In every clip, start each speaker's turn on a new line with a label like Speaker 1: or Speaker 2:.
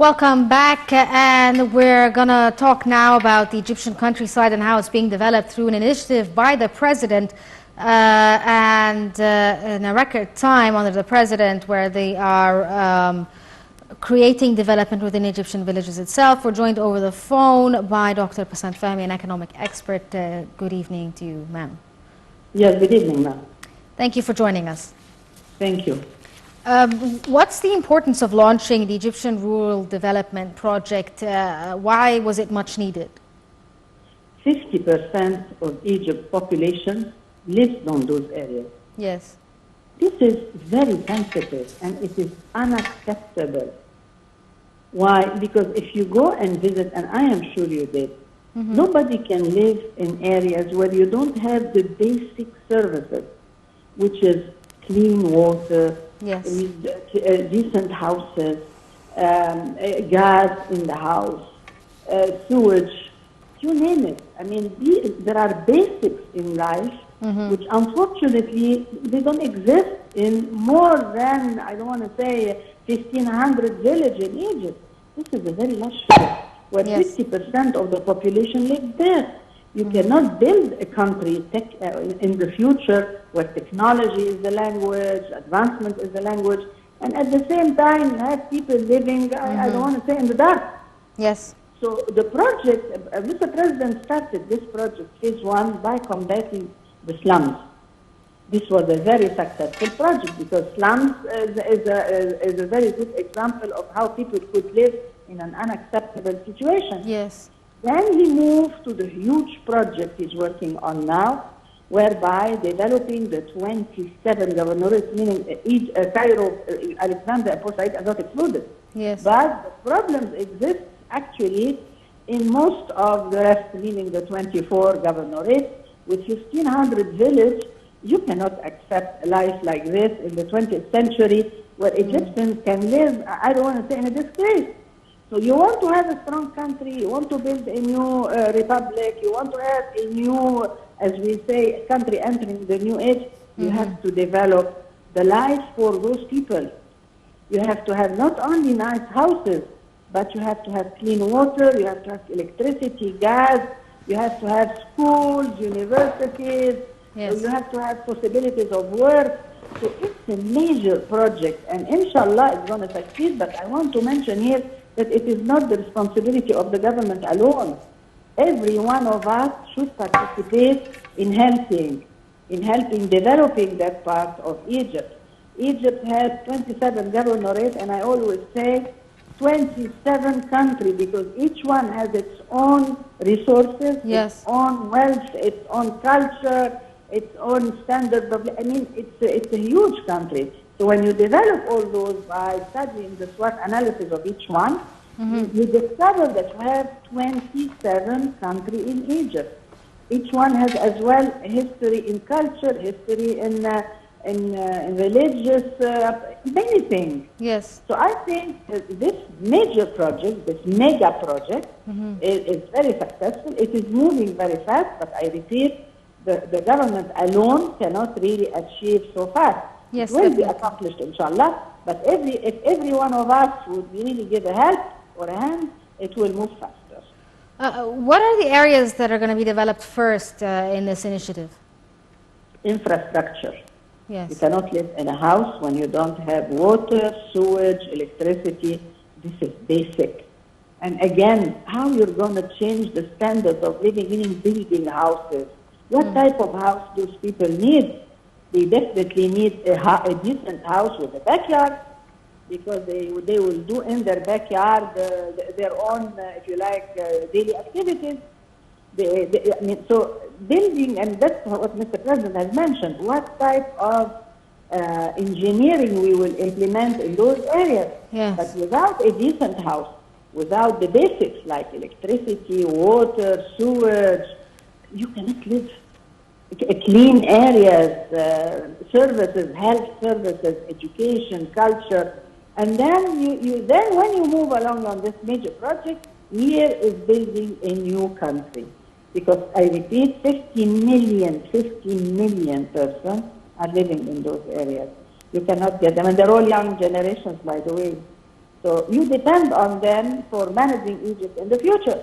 Speaker 1: Welcome back, and we're going to talk now about the Egyptian countryside and how it's being developed through an initiative by the president in a record time under the president, where they are creating development within Egyptian villages itself. We're joined over the phone by Dr. Fahmy, an economic expert. Good evening to you, ma'am.
Speaker 2: Yes, good evening, ma'am.
Speaker 1: Thank you for joining us.
Speaker 2: Thank you.
Speaker 1: What's the importance of launching the Egyptian Rural Development Project? Why was it much needed?
Speaker 2: 50% of Egypt's population lives on those areas.
Speaker 1: Yes.
Speaker 2: This is very sensitive and it is unacceptable. Why? Because if you go and visit, and I am sure you did, nobody can live in areas where you don't have the basic services, which is clean water,
Speaker 1: yes,
Speaker 2: decent houses, gas in the house, sewage, you name it. I mean, there are basics in life which unfortunately they don't exist in more than, I don't want to say 1,500 villages in Egypt. This is a very large figure, where 50% of the population lives there. You cannot build a country in the future where technology is the language, advancement is the language, and at the same time have people living, I don't want to say in the dark.
Speaker 1: Yes.
Speaker 2: So the project, Mr. President started this project, phase one, by combating the slums. This was a very successful project because slums is a very good example of how people could live in an unacceptable situation.
Speaker 1: Yes.
Speaker 2: Then he moved to the huge project he's working on now, whereby developing the 27 governorates, meaning Cairo, Alexandria, and Port Said are not excluded.
Speaker 1: Yes.
Speaker 2: But the problems exist actually in most of the rest, meaning the 24 governorates. With 1,500 villages, you cannot accept a life like this in the 20th century, where Egyptians can live, I don't want to say in a disgrace. So you want to have a strong country, you want to build a new republic, you want to have a new, as we say, country entering the new age, you have to develop the life for those people. You have to have not only nice houses, but you have to have clean water, you have to have electricity, gas, you have to have schools, universities, you have to have possibilities of work. So it's a major project, and inshallah it's going to succeed, but I want to mention here that it is not the responsibility of the government alone. Every one of us should participate in helping developing that part of Egypt. Egypt has 27 governorates, and I always say 27 countries, because each one has its own resources, its own wealth, its own culture, its own standard of, I mean, it's a huge country. So when you develop all those by studying the SWOT analysis of each one, you discover that you have 27 countries in Egypt. Each one has as well history in culture, history in religious, many things.
Speaker 1: Yes.
Speaker 2: So I think this major project, this mega project, is very successful. It is moving very fast, but I repeat, the government alone cannot really achieve so fast.
Speaker 1: Yes,
Speaker 2: it will be accomplished, inshallah, but if every one of us would really give a help or a hand, it will move faster.
Speaker 1: What are the areas that are going to be developed first in this initiative?
Speaker 2: Infrastructure.
Speaker 1: Yes.
Speaker 2: You cannot live in a house when you don't have water, sewage, electricity. This is basic. And again, how you're going to change the standards of living, meaning building houses. What type of house do people need? They definitely need a decent house with a backyard, because they will do in their backyard their own, if you like, daily activities. I mean, so building, and that's what Mr. President has mentioned, what type of engineering we will implement in those areas.
Speaker 1: Yes.
Speaker 2: But without a decent house, without the basics like electricity, water, sewage, you cannot live. Clean areas, services, health services, education, culture, and then when you move along on this major project, here is building a new country, because I repeat, 50 million persons are living in those areas. You cannot get them, and they're all young generations, by the way. So you depend on them for managing Egypt in the future.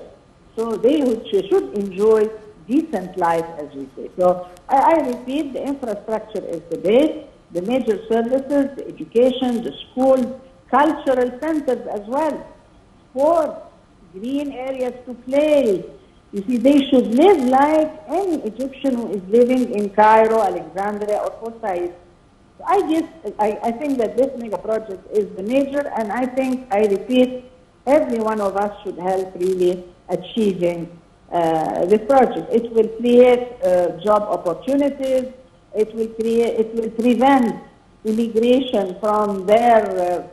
Speaker 2: So they should enjoy decent life, as we say. So I repeat, the infrastructure is the base, the major services, the education, the schools, cultural centers as well, sports, green areas to play. You see, they should live like any Egyptian who is living in Cairo, Alexandria, or Port-Said. So I think that this mega project is the major, and I repeat, every one of us should help really achieving this project. It will create job opportunities. It will prevent immigration from their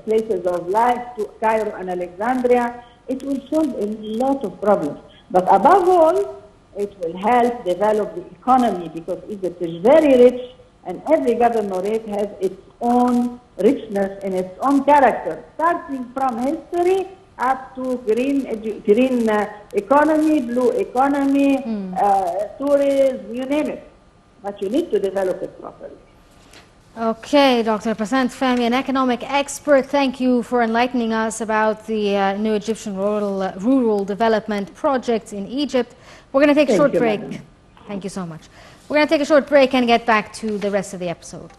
Speaker 2: places of life to Cairo and Alexandria. It will solve a lot of problems. But above all, it will help develop the economy, because Egypt is very rich, and every governorate has its own richness in its own character, starting from history up to green economy, blue economy, tourism, you name it. But you need to develop it properly.
Speaker 1: Okay, Dr. Fahmy, an economic expert, thank you for enlightening us about the new Egyptian rural development projects in Egypt. We're going to take a short break.
Speaker 2: Madam.
Speaker 1: Thank you so much. We're going to take a short break and get back to the rest of the episode.